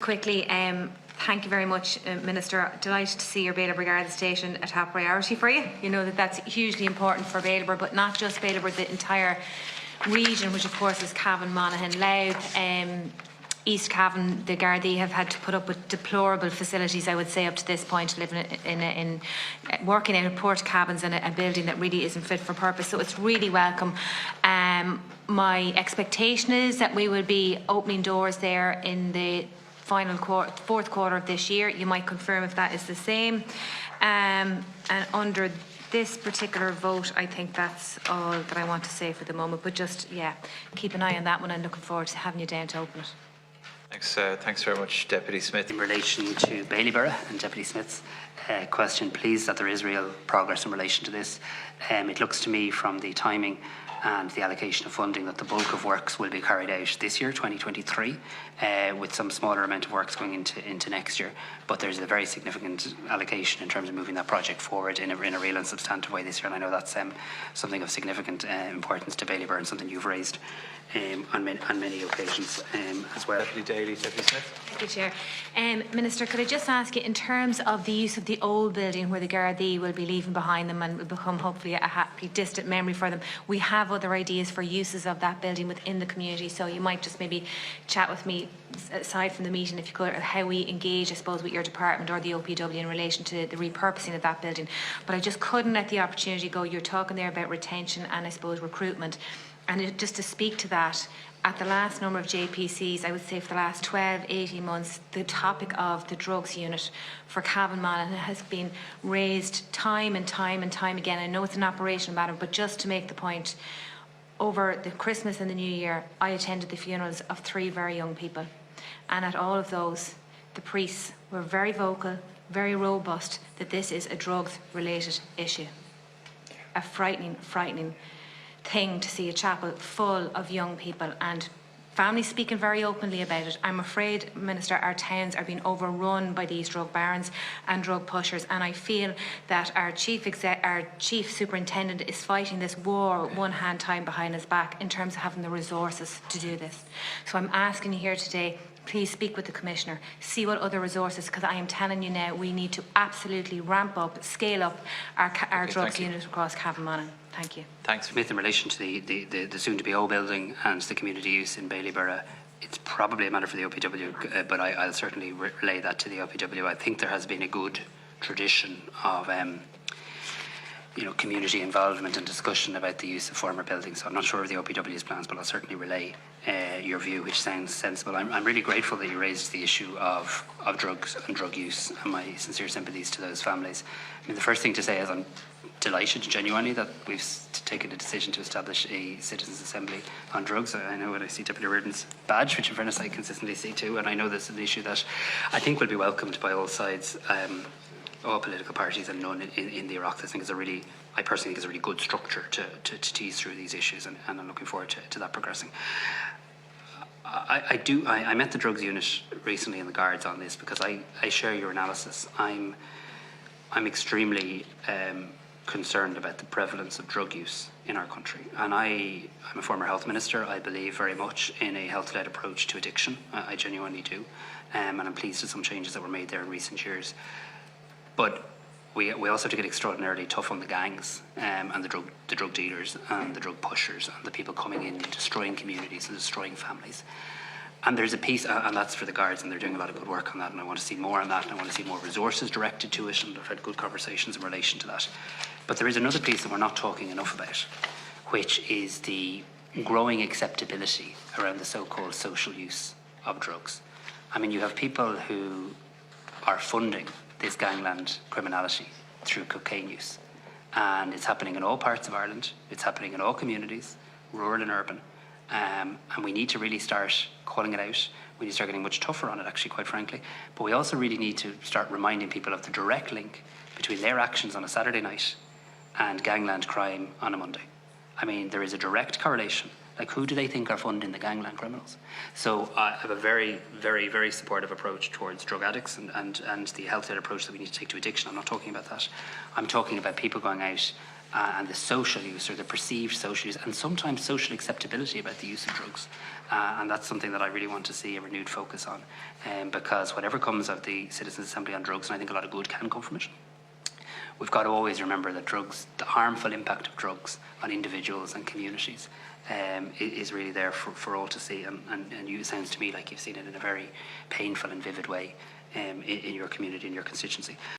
Quickly, thank you very much, Minister. Delighted to see your Bailieborough Garda station a top priority for you. You know that that's hugely important for Bailieborough, but not just Bailieborough, the entire region, which of course is Cavan Monaghan, Louth, East Cavan. The Gardai have had to put up with deplorable facilities, I would say, up to this point, living in working in port cabins in a building that really isn't fit for purpose. So it's really welcome. My expectation is that we will be opening doors there in the fourth quarter of this year. You might confirm if that is the same. And under this particular vote, I think that's all that I want to say for the moment. But just, yeah, keep an eye on that one. I'm looking forward to having you down to open it. Thanks very much, Deputy Smith. In relation to Bailieborough and Deputy Smith's question, pleased that there is real progress in relation to this. It looks to me from the timing and the allocation of funding that the bulk of works will be carried out this year, 2023, with some smaller amount of works going into next year. But there's a very significant allocation in terms of moving that project forward in a real and substantive way this year, and I know that's something of significant importance to Bailieborough and something you've raised on many occasions as well. Deputy Daly, Deputy Smith. Thank you, Chair. Minister, could I just ask you, in terms of the use of the old building where the Gardai will be leaving behind them and will become hopefully a happy, distant memory for them, we have other ideas for uses of that building within the community, so you might just maybe chat with me aside from the meeting, if you could, how we engage, I suppose, with your department or the OPW in relation to the repurposing of that building. But I just couldn't let the opportunity go. You're talking there about retention and I suppose recruitment. And just to speak to that, at the last number of JPCs, I would say for the last 12, 18 months, the topic of the drugs unit for Cavan Monaghan has been raised time and time and time again. I know it's an operational matter, but just to make the point, over the Christmas and the New Year, I attended the funerals of 3 very young people. And at all of those, the priests were very vocal, very robust, that this is a drugs-related issue. A frightening, frightening thing to see a chapel full of young people and families speaking very openly about it. I'm afraid, Minister, our towns are being overrun by these drug barons and drug pushers, and I feel that our chief superintendent is fighting this war with one hand tied behind his back in terms of having the resources to do this. So I'm asking you here today, please speak with the Commissioner, see what other resources, because I am telling you now, we need to absolutely ramp up, scale up our drugs unit across Cavan Monaghan. Thank you. Thanks. Smith, in relation to the soon-to-be O building and the community use in Bailieborough, it's probably a matter for the OPW, but I'll certainly relay that to the OPW. I think there has been a good tradition of community involvement and discussion about the use of former buildings. So I'm not sure of the OPW's plans, but I'll certainly relay your view, which sounds sensible. I'm really grateful that you raised the issue of drugs and drug use, and my sincere sympathies to those families. I mean, the first thing to say is I'm delighted, genuinely, that we've taken a decision to establish a citizens' assembly on drugs. I know when I see Deputy Reardon's badge, which in fairness I consistently see too, and I know this is an issue that I think will be welcomed by all sides, all political parties, and none in the Oireachtas. I personally think it's a really good structure to tease through these issues, and I'm looking forward to that progressing. I met the drugs unit recently in the Guards on this because I share your analysis. I'm extremely concerned about the prevalence of drug use in our country, and I'm a former health minister. I believe very much in a health-led approach to addiction. I genuinely do, and I'm pleased with some changes that were made there in recent years. But we also have to get extraordinarily tough on the gangs and the drug dealers and the drug pushers and the people coming in and destroying communities and destroying families. And there's a piece, and that's for the Guards, and they're doing a lot of good work on that, and I want to see more on that, and I want to see more resources directed to it, and I've had good conversations in relation to that. But there is another piece that we're not talking enough about, which is the growing acceptability around the so-called social use of drugs. I mean, you have people who are funding this gangland criminality through cocaine use, and it's happening in all parts of Ireland. It's happening in all communities, rural and urban. And we need to really start calling it out. We need to start getting much tougher on it, actually, quite frankly. But we also really need to start reminding people of the direct link between their actions on a Saturday night and gangland crime on a Monday. I mean, there is a direct correlation. Like, who do they think are funding the gangland criminals? So I have a very, very, very supportive approach towards drug addicts and the health-led approach that we need to take to addiction. I'm not talking about that. I'm talking about people going out and the social use or the perceived social use and sometimes social acceptability about the use of drugs. And that's something that I really want to see a renewed focus on, because whatever comes of the Citizens' Assembly on drugs, and I think a lot of good can come from it, we've got to always remember that drugs, the harmful impact of drugs on individuals and communities is really there for all to see. And it sounds to me like you've seen it in a very painful and vivid way in your community, in your constituency.